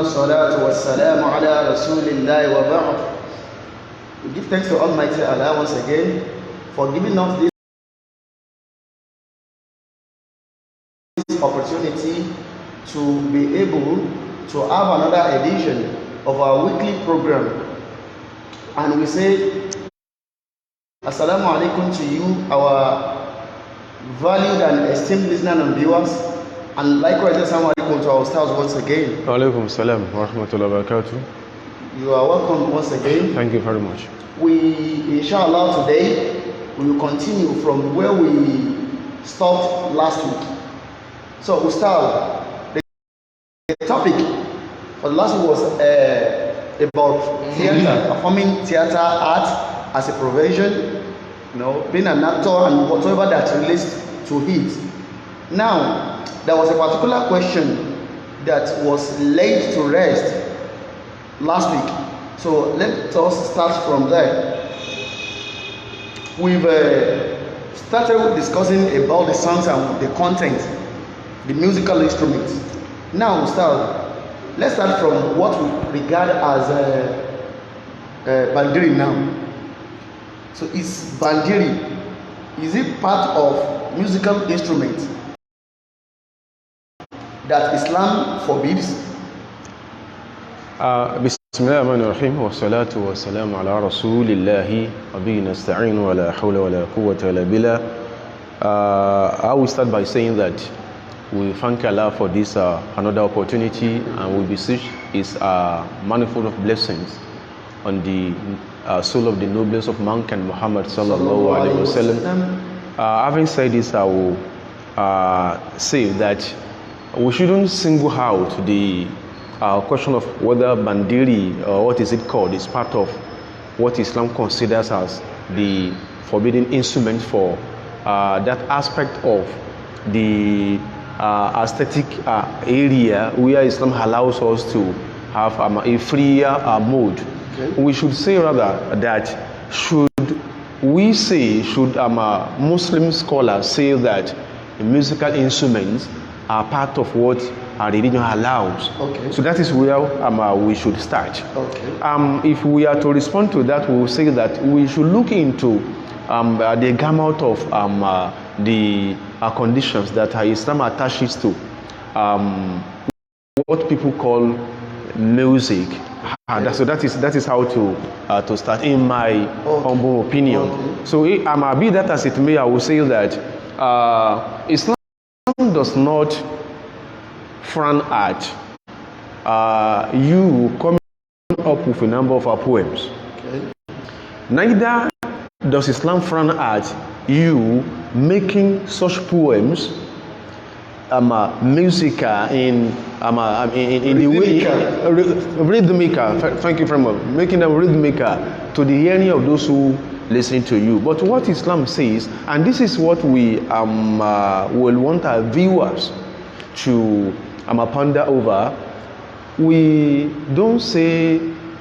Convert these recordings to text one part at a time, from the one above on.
Salatu wassalamu ala Rasulillah wa ba'd. We give thanks to Almighty Allah once again for giving us this opportunity to be able to have another edition of our weekly program. And we say Assalamu alaikum to you, our valued and esteemed listeners and viewers. And likewise, assalamu alaikum to our Ustadh once again. Alaikum salam wa rahmatullahi wa barakatuh. You are welcome once again. Thank you very much. We, inshallah, today we will continue from where we stopped last week. So, Ustadh, the topic for the last week was about theater, performing theater art as a profession, being an actor and whatever that relates to it. Now, there was a particular question that was laid to rest last week. So let us start from there. We've started discussing about the songs and the content, the musical instruments. Now, let's start from what we regard as bandiri now. So is bandiri, is it part of musical instruments that Islam forbids? Bismillahirrahmanirrahim wa salatu wa salam ala rasulillahi wa bihi nasta'in wa la hawla wa la quwwata illa billah. I will start by saying that we thank Allah for this another opportunity, and we beseech His manifold of blessings on the soul of the noblest of mankind, Muhammad sallallahu alaihi wasallam. Having said this, I will say that we shouldn't single out the question of whether bandiri, or what is it called, is part of what Islam considers as the forbidden instrument for that aspect of the aesthetic area where Islam allows us to have a freer mode. Okay. We should say rather that should Muslim scholars say that musical instruments are part of what our religion allows. Okay. So that is where we should start. Okay. If we are to respond to that, we will say that we should look into the gamut of the conditions that Islam attaches to what people call music. Okay. So that is how to start, in my humble opinion. Okay. So be that as it may, I will say that Islam does not frown at you coming up with a number of poems. Okay. Neither does Islam frown at you making such poems musical in the way rhythmical. Thank you very much. Making them rhythmical to the hearing of those who listen to you. But what Islam says, and this is what we will want our viewers to ponder over, we don't say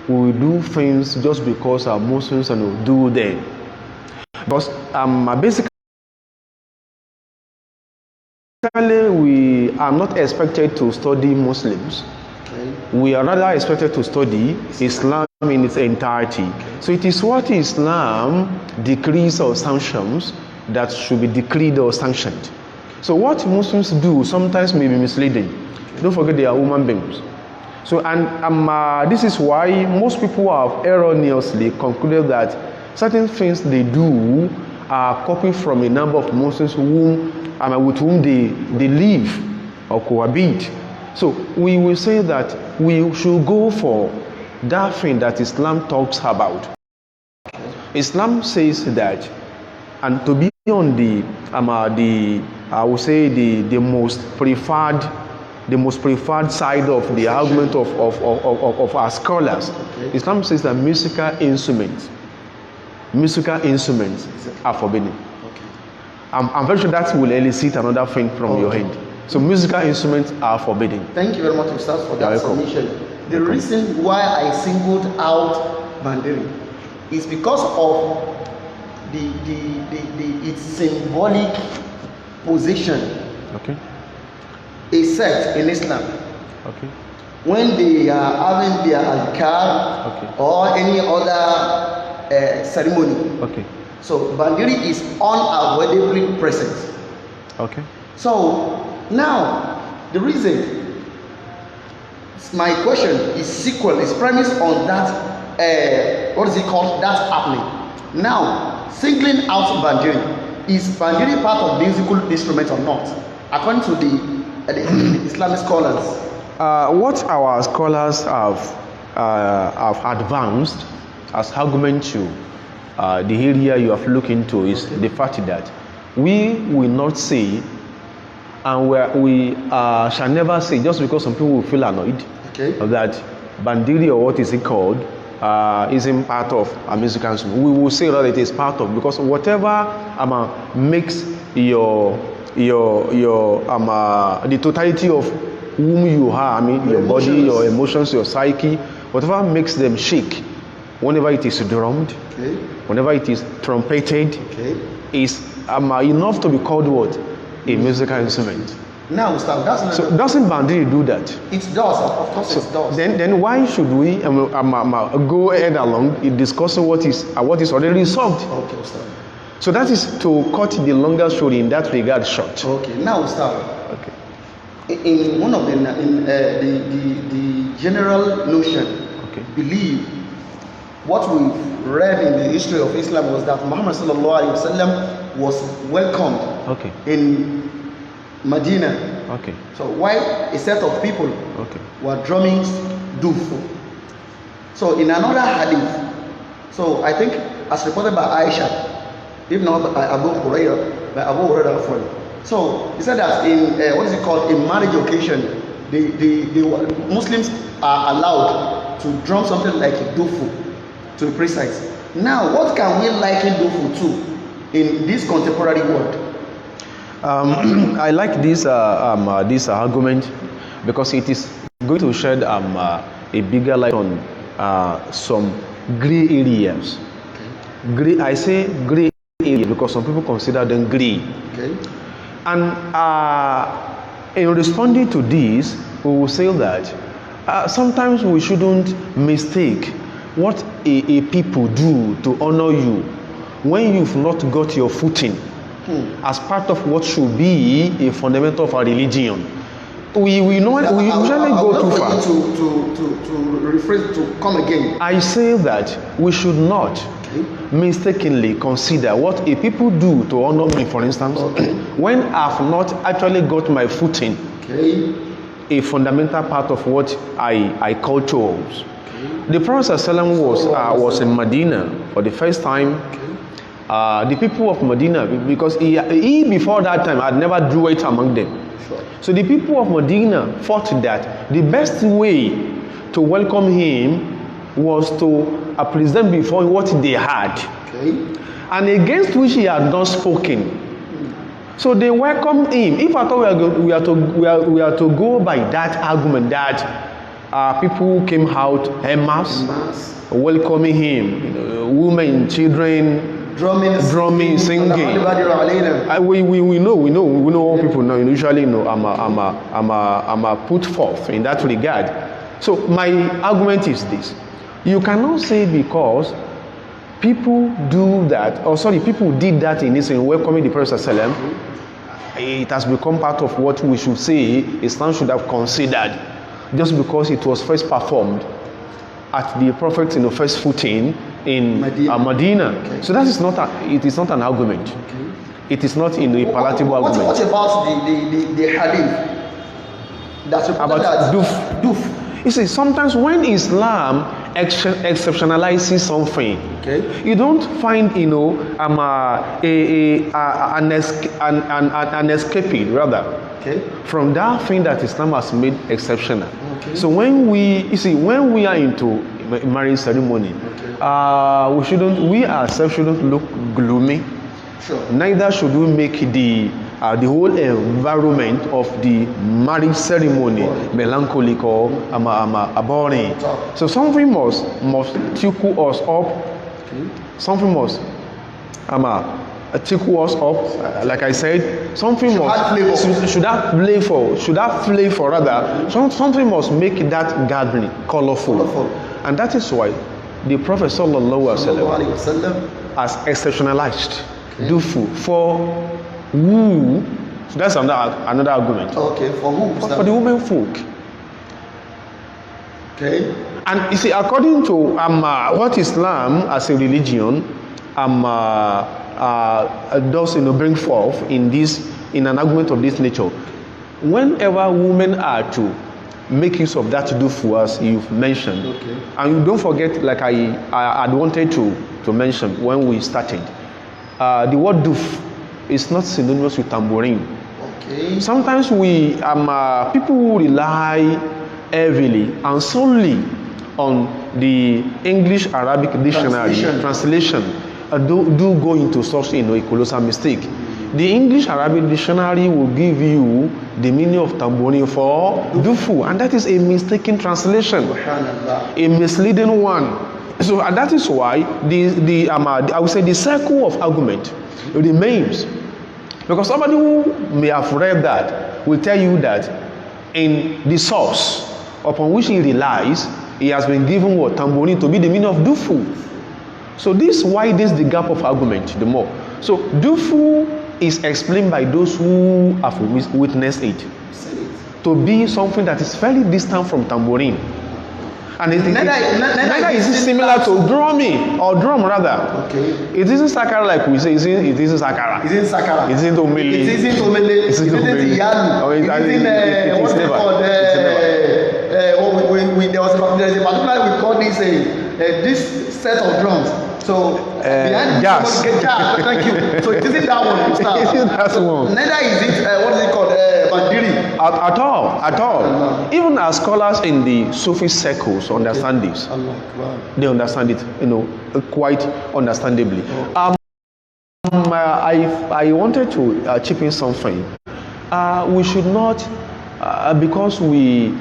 we do things just because our Muslims and do them. Because basically we are not expected to study Muslims. We are rather expected to study Islam in its entirety. So it is what Islam decrees or sanctions that should be decreed or sanctioned. So what Muslims do sometimes may be misleading. Don't forget they are human beings. So this is why most people have erroneously concluded that certain things they do are copied from a number of Muslims with whom they live or cohabit. So we will say that we should go for that thing that Islam talks about. Islam says that, and to be on the I would say the most preferred side of the argument of our scholars. Okay. Islam says that musical instruments are forbidden. Okay. I'm very sure that will elicit another thing from your end. So musical instruments are forbidden. Thank you very much, Ustadh, for that submission. The reason why I singled out bandiri is because of its symbolic position. Okay. A sect in Islam. Okay. when they are having their adhkar Okay. or any other ceremony. Okay. So bandiri is unavoidably present. Okay. So now the reason my question is sequel is premised on that what is it called, that happening. Now singling out bandiri, is bandiri part of the musical instrument or not, according to the Islamic scholars? What our scholars have advanced as argument to the area you have looked into is the fact that we will not say, and we shall never say, just because some people will feel annoyed, Okay. that bandiri, or what is it called, isn't part of a musical instrument. We will say that it is part of, because whatever makes your the totality of whom you are, your body, your emotions, your psyche, whatever makes them shake, whenever it is drummed, Okay. whenever it is trumpeted, Okay. is enough to be called what? A musical instrument. Now, Ustadh, that's not. So doesn't bandiri do that? It does, of course, it does. Then why should we go ahead along in discussing what is already solved? Okay, Ustadh. So that is to cut the longer story in that regard short. Okay, now, Ustadh. Okay. In one of the general notion, Okay. believe what we read in the history of Islam was that Muhammad sallallahu alaihi wasallam was welcomed Okay. in Medina. Okay. So why a set of people Okay. were drumming duf. So in another hadith, so I think as reported by Aisha, if not by Abu Hurairah, so he said that in what is it called, in marriage occasion, the Muslims are allowed to drum something like dufu, to be precise. Now, what can we liken dufu to in this contemporary world? I like this argument because it is going to shed a bigger light on some gray areas. Gray, I say gray area because some people consider them gray. Okay. And in responding to this, we will say that sometimes we shouldn't mistake what a people do to honor you when you've not got your footing as part of what should be a fundamental of our religion. We usually go too far. To rephrase, to come again. I say that we should not mistakenly consider what a people do to honor me, for instance, when I've not actually got my footing, a fundamental part of what I call chores. The Prophet ﷺ was in Medina for the first time. The people of Medina, because he before that time had never drew it among them. So the people of Medina thought that the best way to welcome him was to present before what they had, and against which he had not spoken. So they welcomed him. If at all we are to go by that argument that people came out en masse welcoming him, women, children, drumming, singing. We know all people know. Usually, I'm put forth in that regard. So my argument is this: you cannot say because people do that, people did that in Israel, welcoming the Prophet ﷺ, it has become part of what we should say Islam should have considered, just because it was first performed at the Prophet's first footing in Medina. So that is not it is not an argument. It is not a palatable argument. What about the hadith that's about duf? You see, sometimes when Islam exceptionalizes something, you don't find an escapade rather from that thing that Islam has made exceptional. So when we are into marriage ceremony, we ourselves shouldn't look gloomy. Neither should we make the whole environment of the marriage ceremony melancholic or boring. So something must tickle us up. Something must tickle us up, like I said, something should have flavor rather. Something must make that gathering colorful. And that is why the Prophet sallallahu alaihi wasallam has exceptionalized dufu for who. So that's another argument. Okay, for who? For the women folk. Okay. And you see, according to what Islam as a religion does bring forth in an argument of this nature, whenever women are to make use of that dufu as you've mentioned, okay. And don't forget, like I had wanted to mention when we started, the word duf is not synonymous with tambourine. Okay. Sometimes we people who rely heavily and solely on the English Arabic dictionary translation do go into such a colossal mistake. The English Arabic dictionary will give you the meaning of tambourine for dufu, and that is a mistaken translation, a misleading one. So and that is why I would say the circle of argument remains, because somebody who may have read that will tell you that in the source upon which he relies, he has been given what tambourine to be the meaning of dufu. So this widens the gap of argument the more. So dufu is explained by those who have witnessed it to be something that is very distant from tambourine. And neither is it similar to drumming or drum rather. Okay. It isn't sakara like we say. It isn't sakara. It isn't sakara. It isn't omele. It isn't omele. It isn't yalu. It isn't what's it called? There's a particular we call this set of drums. So behind gas. Thank you. So it isn't that one. It isn't that one. Neither is it what is it called? Bandiri. At all. Even as scholars in the Sufi circles understand this. They understand it, quite understandably. I wanted to chip in something. We should not, because we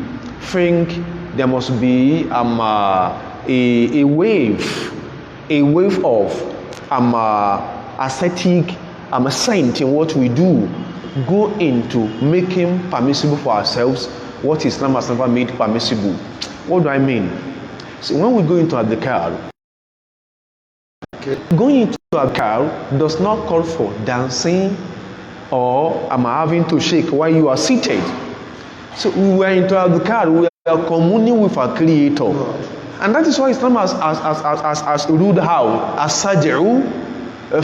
think there must be a wave of ascetic saint in what we do, go into making permissible for ourselves what Islam has never made permissible. What do I mean? So when we go into adhikar, going into adhikar does not call for dancing or having to shake while you are seated. So we are into adhikar, we are communing with our Creator. And that is why Islam has ruled how as-saj'u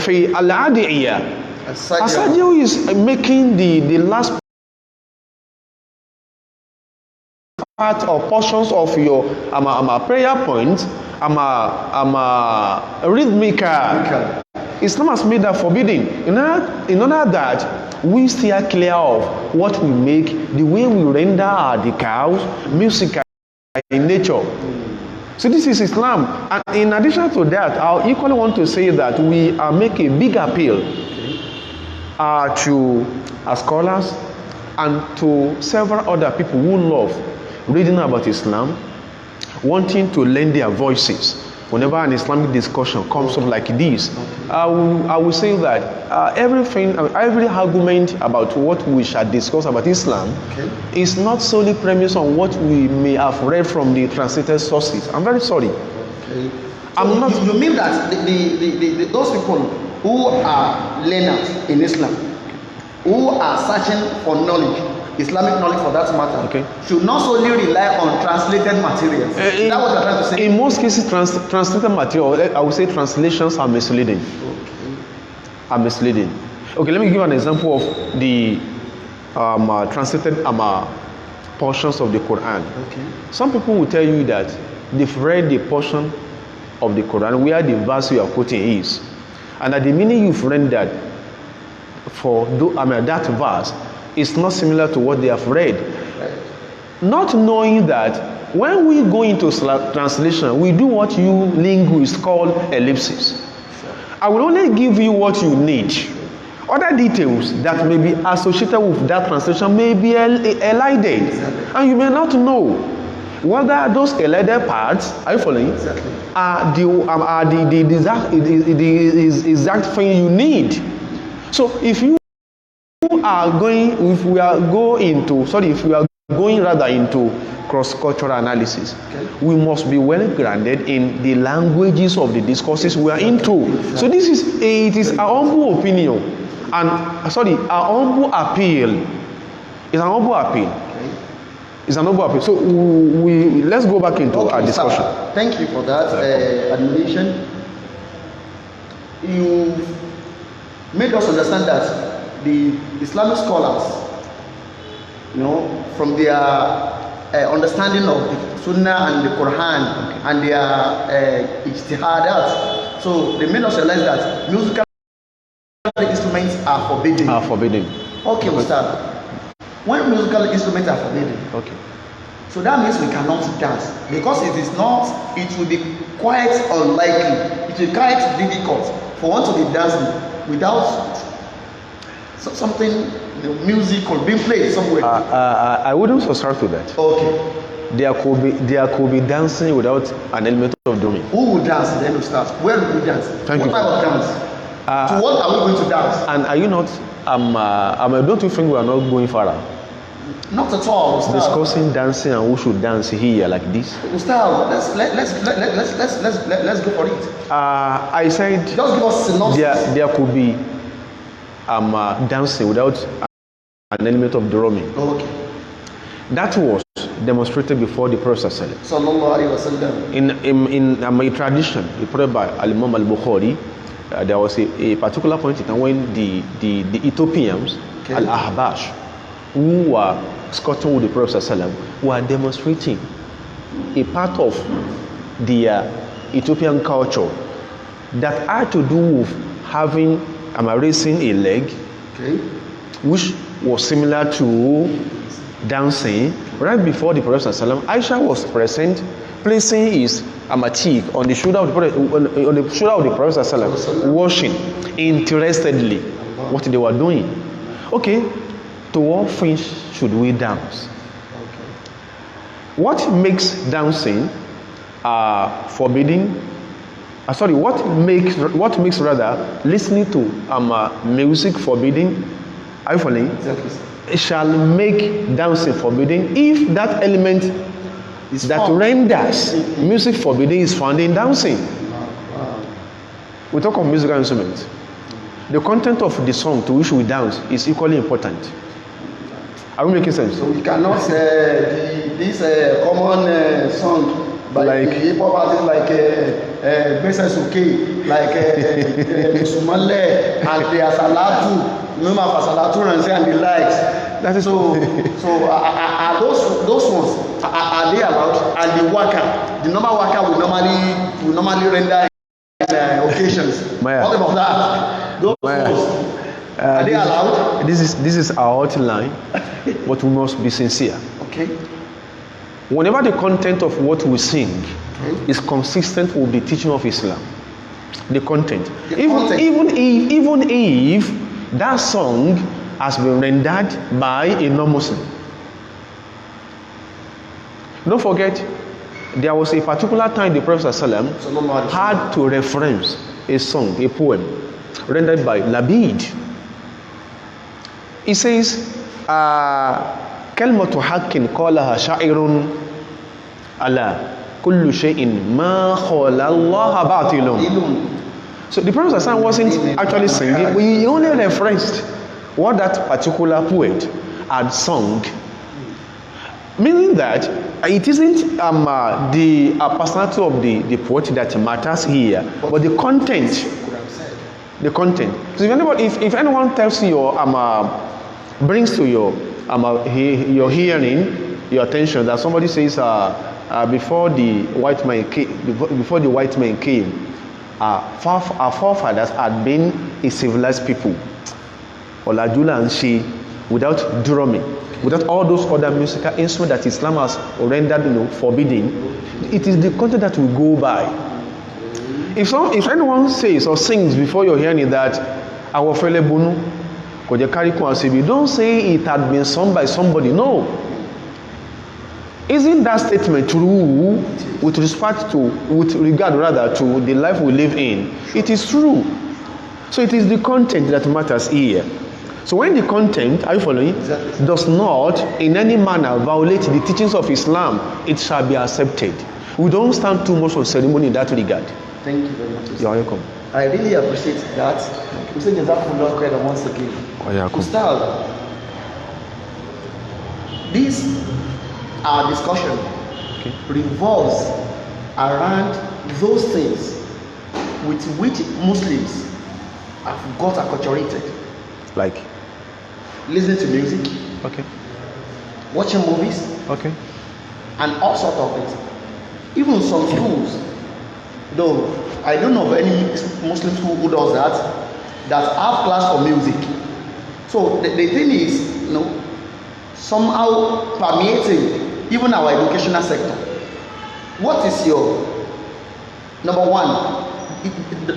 fi al-adiyya. As-saj'u is making the last part or portions of your prayer points rhythmical. Islam has made that forbidding in order that we stay clear of what we make, the way we render our decals, music in nature. So this is Islam. And in addition to that, I equally want to say that we make a big appeal to scholars and to several other people who love reading about Islam, wanting to lend their voices whenever an Islamic discussion comes up like this. I will say that every argument about what we shall discuss about Islam is not solely premised on what we may have read from the translated sources. I'm very sorry. Okay. So you mean that those people who are learners in Islam, who are searching for knowledge, Islamic knowledge for that matter, should not solely rely on translated materials. Is that what you're trying to say? In most cases, translated material, I would say translations are misleading. Are misleading. Okay, let me give an example of the translated portions of the Quran. Some people will tell you that they've read the portion of the Quran where the verse you are quoting is, and that the meaning you've rendered for that verse is not similar to what they have read. Not knowing that when we go into translation, we do what you linguists call ellipsis. I will only give you what you need. Other details that may be associated with that translation may be elided, and you may not know whether those elided parts, are you following? Are the exact thing you need. So if we are going rather into cross-cultural analysis, we must be well grounded in the languages of the discourses we are into. So it is our humble opinion and our humble appeal. It's an humble appeal. It's an humble appeal. So let's go back into our discussion. Sir, thank you for that admonition. You made us understand that the Islamic scholars, from their understanding of the Sunnah and the Quran and their ijtihadat, so they made us realize that musical instruments are forbidden. Okay, Ustadh. When musical instruments are forbidden, okay, so that means we cannot dance, because it will be quite unlikely, it will be quite difficult for one to be dancing without something, music or being played somewhere. I wouldn't subscribe to that. Okay. There could be dancing without an element of drumming. Who will dance then to start? Where will we dance? Thank what you. Type of dance? To what are we going to dance? And are you not? Don't you think we are not going further? Not at all, Ustadh. Discussing dancing and who should dance here like this. Ustadh, let's go for it. I said just give us synopsis. There could be dancing without an element of drumming. Okay. That was demonstrated before the Prophet Sallallahu Alaihi Wasallam. In my tradition, reported by Al-Imam Al-Bukhari, there was a particular point in time when the Ethiopians, okay, Al-Ahbash, who were squatting with the Prophet were demonstrating a part of the Ethiopian culture that had to do with having raising a leg, okay, which was similar to dancing. Right before the Prophet Aisha was present, placing his cheek on the shoulder of the Prophet, watching interestedly what they were doing. Okay, to what things should we dance? Okay. What makes dancing forbidding? What makes rather listening to music forbidding? Are you following? Exactly. It shall make dancing forbidding if that element that renders music forbidding is found in dancing. We talk of musical instruments. The content of the song to which we dance is equally important. Are we making sense? So we cannot this common song by like hip hop artists like Besa Suke, like Musumale and the Asalatu, Numa Fasalatu and the likes. That is so are those ones are they allowed? And the waka, the normal waka will normally render in occasions. Maya. What about that? Those ones, are they allowed? This is our outline, but we must be sincere. Okay. Whenever the content of what we sing is consistent with the teaching of Islam, the content, even if that song has been rendered by a non-Muslim. Don't forget, there was a particular time the Prophet ﷺ had to reference a song, a poem, rendered by Labid. He says, كلمة حق قالها شاعر على كل شيء ما خلا الله باطل. So the Prophet ﷺ wasn't actually singing, but he only referenced what that particular poet had sung, meaning that it isn't the personality of the poet that matters here, but the content. So if anyone tells you brings to your hearing, your attention, that somebody says before the white man came, our forefathers had been a civilized people, Olajula and she, without drumming, without all those other musical instruments that Islam has rendered forbidding. It is the content that we go by. If anyone says or sings before your hearing that our fele bunu, don't say it had been sung by somebody. No. Isn't that statement true with regard to the life we live in? It is true. So it is the content that matters here. So when the content, are you following? Exactly. Does not in any manner violate the teachings of Islam, it shall be accepted. We don't stand too much on ceremony in that regard. Thank you very much. You are welcome. I really appreciate that. We say Jazakumullah khairan once again. Ustadh, this our discussion revolves around those things with which Muslims have got acculturated. Like Listening to music, okay, watching movies, okay, and all sorts of things. Even some schools, though I don't know of any Muslim school who does that have class for music. So the thing is, somehow permeating even our educational sector. What is your number one?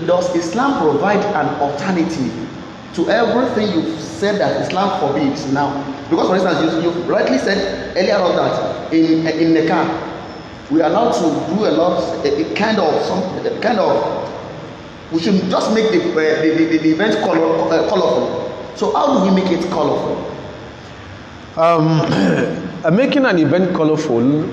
Does Islam provide an alternative to everything you've said that Islam forbids now? Because for instance, you rightly said earlier on that in the car we are allowed to do a lot, we should just make the event colorful. So how do we make it colorful? Making an event colorful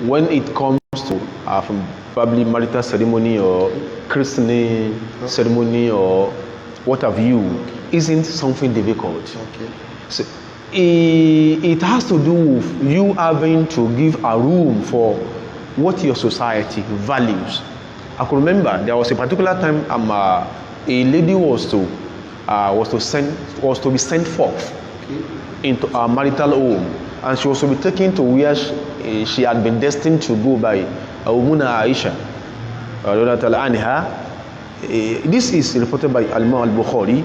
when it comes to from probably marital ceremony or christening ceremony or what have you isn't something difficult. Okay. So it has to do with you having to give a room for what your society values. I could remember there was a particular time a lady was to be sent forth into a marital home, and she was to be taken to where she had been destined to go by Umuna Aisha. This is reported by Al-Imam al-Bukhari.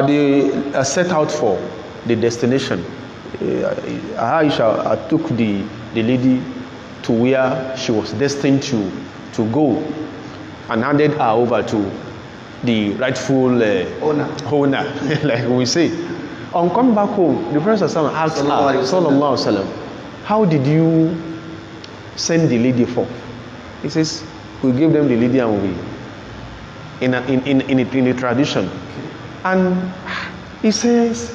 They set out for the destination. Aisha took the lady to where she was destined to go and handed her over to the rightful owner, like we say. On coming back home, the Prophet asked her, Sallallahu Alaihi Wasallam, how did you send the lady forth? He says, we gave them the lady and we in a tradition. And he says,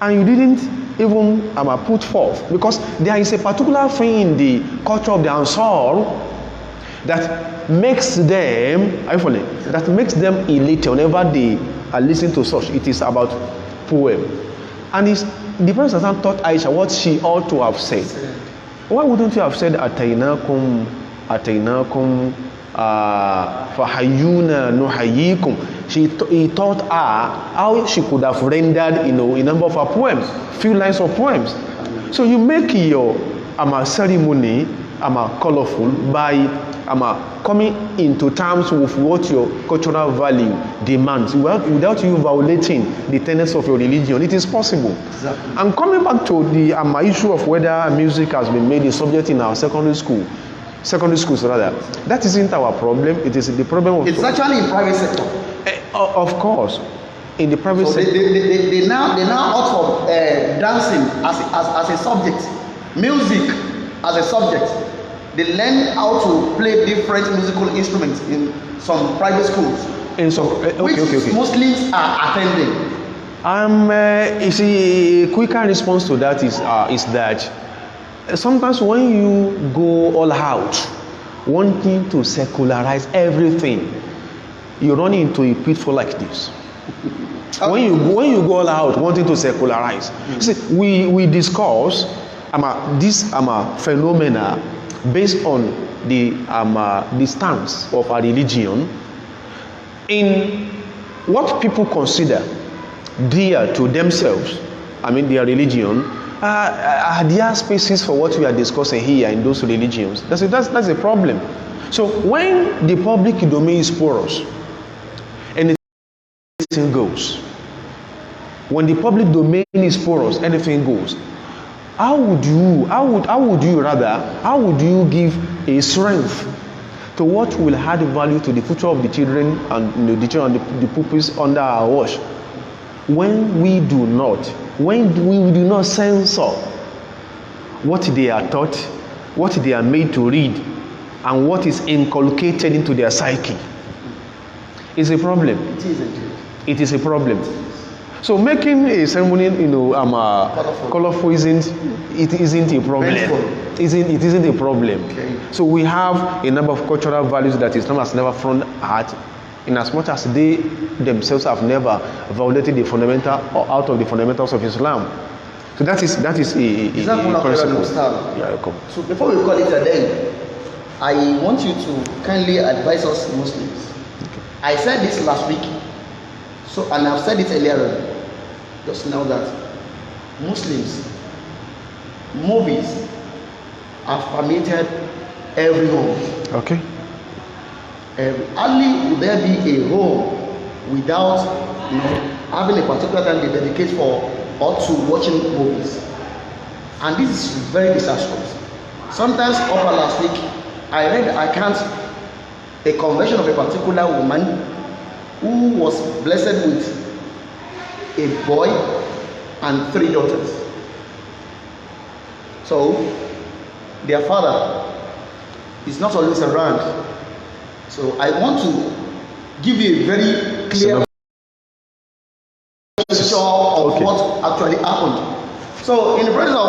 and you didn't even put forth, because there is a particular thing in the culture of the Ansar that makes them, that makes them elate whenever they are listening to such. It is about poem. And the Prophet taught Aisha what she ought to have said. Why wouldn't you have said Atainakum Fahayuna Nuhayikum? He taught her how she could have rendered a number of her poems, few lines of poems. So you make your ceremony colorful by coming into terms with what your cultural value demands without you violating the tenets of your religion. It is possible. Exactly. And coming back to the issue of whether music has been made a subject in our secondary schools rather, that isn't our problem. It is the problem of... It's actually in private sector. Of course, in the private sector. They now opt for dancing as a subject, music as a subject. They learn how to play different musical instruments in some private schools. Which Muslims are attending. You see, a quicker response to that is that sometimes when you go all out, wanting to secularize everything, you run into a pitfall like this. When you go all out wanting to secularize, see, we discuss this phenomena based on the stance of our religion in what people consider dear to themselves. Their religion. Are there spaces for what we are discussing here in those religions? That's a problem. So when the public domain is porous, anything goes. When the public domain is porous, anything goes. How would you give a strength to what will add value to the future of the children and the pupils under our watch when we do not censor what they are taught, what they are made to read, and what is inculcated into their psyche? is a problem. It isn't. It is a problem. So making a ceremony, colorful isn't a problem. It isn't a problem. Okay. So we have a number of cultural values that Islam has never thrown at, in as much as they themselves have never violated the fundamental or out of the fundamentals of Islam. So that is a principle. Yeah, so before we call it a day, I want you to kindly advise us Muslims. Okay. I said this last week, and I've said it earlier, just now, that Muslims, movies are permitted every home. Okay. Hardly would there be a home without having a particular time they dedicate for or to watching movies, and this is very disastrous. Sometimes over last week I read a conversion of a particular woman who was blessed with a boy and 3 daughters. So their father is not always around. So I want to give you a very clear picture of what actually happened. So in the presence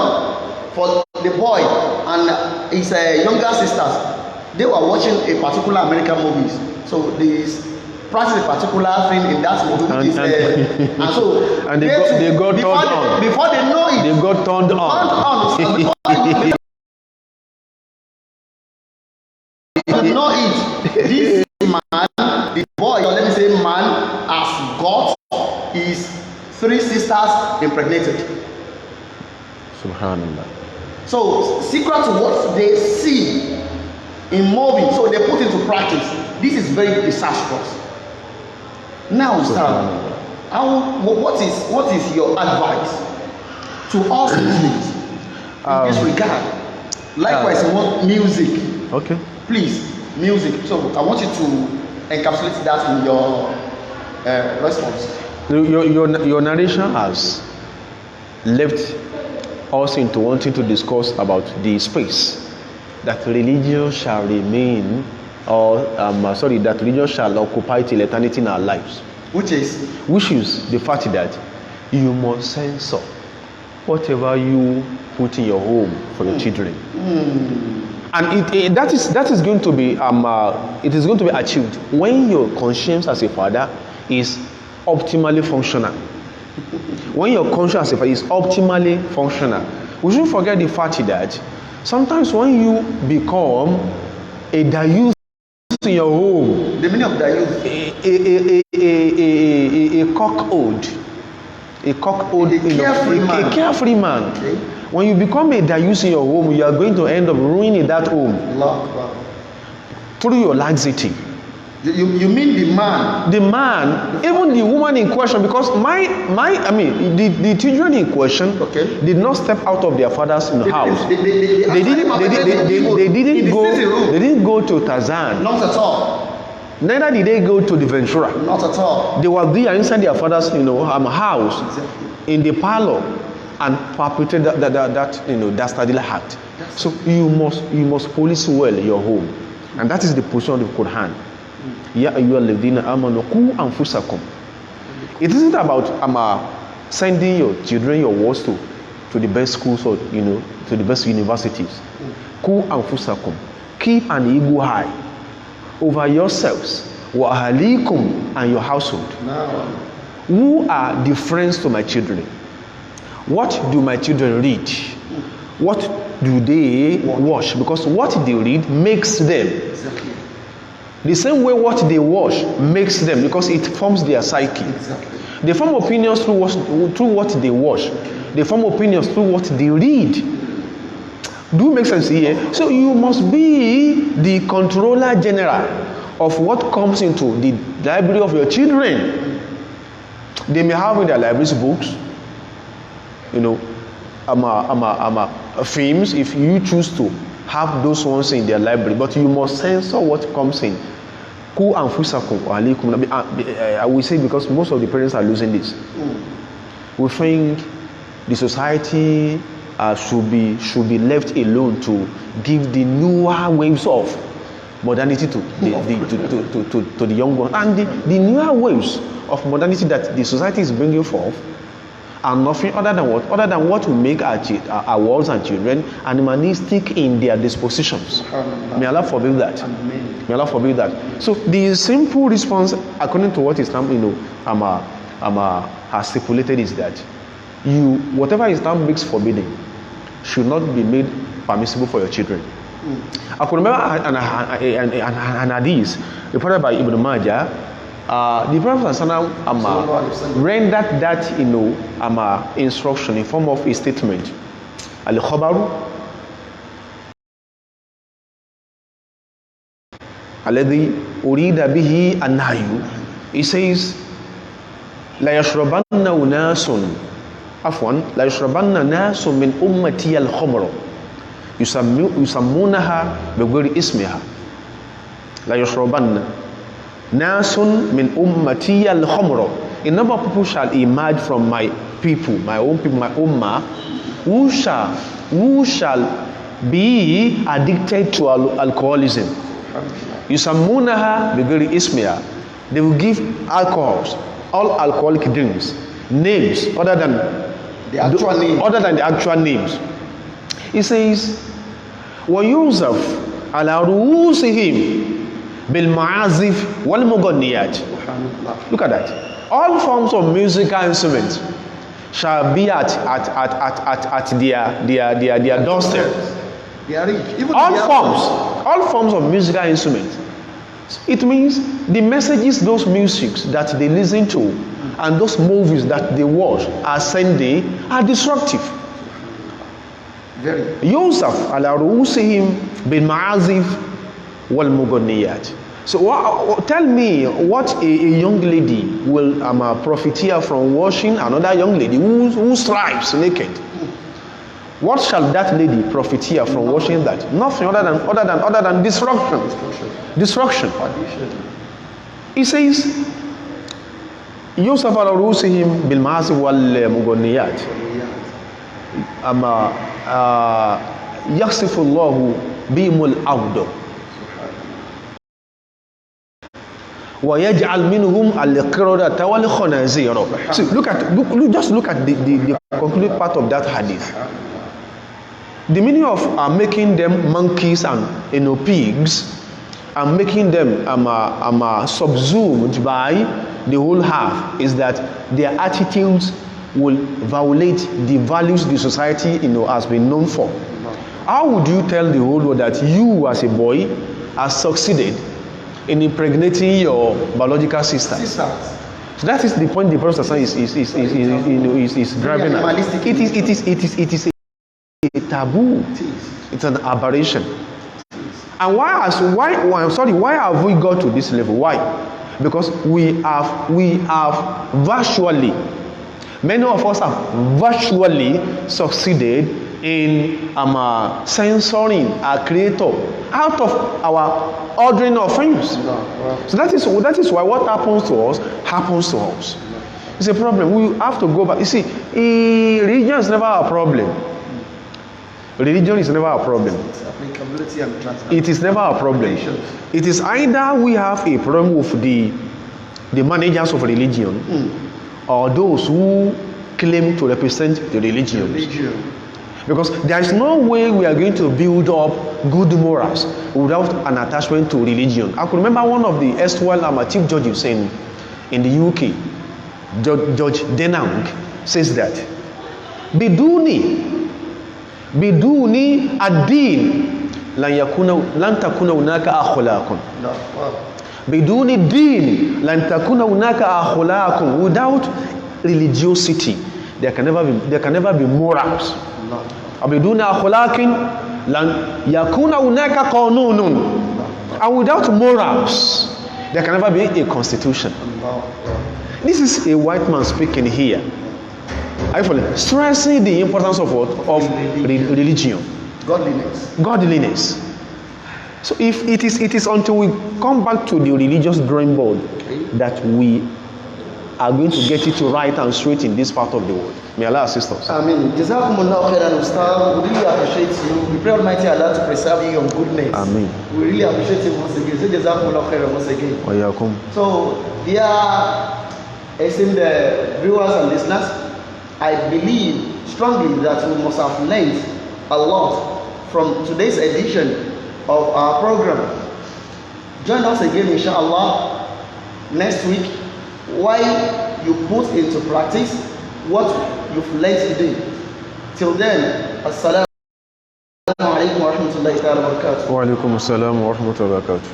for the boy and his younger sisters, they were watching a particular American movies. So they practice a particular thing in that movie, and they got turned on. Before they know it, they got turned on. You know it. This man, the boy, or let me say man, has got his 3 sisters impregnated. Subhanallah. So secret to what they see in movies, so they put into practice. This is very disastrous. Now, Ustadh, what is your advice to us Muslims in this regard? Likewise, music. Okay. Please, music. So I want you to encapsulate that in your response. Your narration has left us into wanting to discuss about the space that religion shall remain, that religion shall occupy till eternity in our lives. Which is the fact that you must censor whatever you put in your home for your children. And that is going to be it is going to be achieved when your conscience as a father is optimally functional. When your conscience as a father is optimally functional, we shouldn't forget the fact that sometimes when you become a dayuth in your home, the meaning of dayuth, a carefree man. Okay. When you become a dayuth in your home, you are going to end up ruining that home through your laxity. You mean the man? The man, even the woman in question, because the children in question did not step out of their father's house. They didn't go to Tarzan. Not at all. Neither did they go to the Ventura. Not at all. They were there inside their father's house, in the parlor, and perpetrated that dastardly act. So you must police well your home, and that is the position of the Quran. Ya ayyuhalladhina amanu qu anfusakum. It isn't about sending your children, your wards to the best schools or to the best universities. Qu anfusakum. Keep an eagle eye over yourselves, wa ahlikum, and your household. Who are the friends to my children? What do my children read? What do they watch? Because what they read makes them. Exactly. The same way what they watch makes them, because it forms their psyche. Exactly. They form opinions through what they watch. They form opinions through what they read. Do it make sense here? So you must be the controller general of what comes into the library of your children. They may have in their libraries books, films, if you choose to have those ones in their library, but you must censor what comes in. I will say, because most of the parents are losing this. We think the society should be left alone to give the newer waves of modernity to the young ones. And the newer waves of modernity that the society is bringing forth are nothing other than what? Other than what will make our worlds and children animalistic in their dispositions. May Allah forbid that. May Allah forbid that. So the simple response, according to what Islam, has stipulated, is that whatever Islam makes forbidden should not be made permissible for your children. I could remember an hadith reported by Ibn Majah. The Prophet rendered that instruction in form of a statement. Al-Khabaru alladhi urida bihi an-nahyu. He says, La yashrabanna unasun afwan la yashrabanna nasun min ummati al-khamra yusammunaha bighayri ismiha. La yashrabanna Nasun min ummati al-khamra. A number of people shall emerge from my people, my own people, my ummah, who shall be addicted to alcoholism. Yusammunaha bighayri ismiha. They will give alcohols, all alcoholic drinks, names other than the actual names. He says, وَيُوزَفْ عَلَى رُؤُوسِهِمْ Bil-ma'azif wal-muganniyat. Look at that. All forms of musical instruments shall be at their doorstep. They are rich. Even all forms of musical instruments. It means the messages, those musics that they listen to, and those movies that they watch are sending are destructive. Very. Yusuf ala ru'usihim bil-ma'azif wal-muganniyat. So tell me what a young lady will profiteer from watching another young lady who strives naked. What shall that lady profiteer from watching that? Nothing other than destruction. He says, Yusuf ala ru'usihim bil-ma'azif wal-muganniyat. يخسف الله بهم الأرض ويجعل منهم القردة والخنازير. See, just look at the concluded part of that hadith. The meaning of making them monkeys and pigs, and making them subsumed by the whole half, is that their attitudes will violate the values the society has been known for. How would you tell the whole world that you as a boy has succeeded in impregnating your biological sisters? So that is the point the Prophet is driving at. It is a taboo. It's an aberration. And why have we got to this level? Why? Because we have virtually, many of us have virtually succeeded in censoring our creator out of our ordering of things. So that is why what happens to us. It's a problem. We have to go back. You see, religion is never a problem. Religion is never a problem. It is never a problem. It is either we have a problem with the managers of religion, or those who claim to represent the religion. Because there is no way we are going to build up good morals without an attachment to religion. I could remember one of the erstwhile chief judges in the UK, Judge Denang, says that biduni ad-din lan takuna hunaka akhlaqun. Biduni din lan takuna hunaka akhlaqun. Without religiosity, there can never be morals. Biduni akhlaqin lan yakuna hunaka qanunun. And without morals, there can never be a constitution. This is a white man speaking here, stressing the importance of what? Of religion. Godliness. So if it is until we come back to the religious drawing board that we are going to get it to right and straight in this part of the world. May Allah assist us. Amen. Jazakumullah khairan, Ustadh. We really appreciate you. We pray Almighty Allah to preserve you on goodness. Amen. We really appreciate you once again. Say Jazakumullah khairan once again. Wa yakum. So, dear esteemed viewers and listeners, I believe strongly that we must have learned a lot from today's edition of our program. Join us again, inshallah, next week, while you put into practice what you've learned today. Till then, assalamu alaikum wa rahmatullahi wa barakatuh. Wa alaikum assalam wa rahmatullahi wa barakatuh.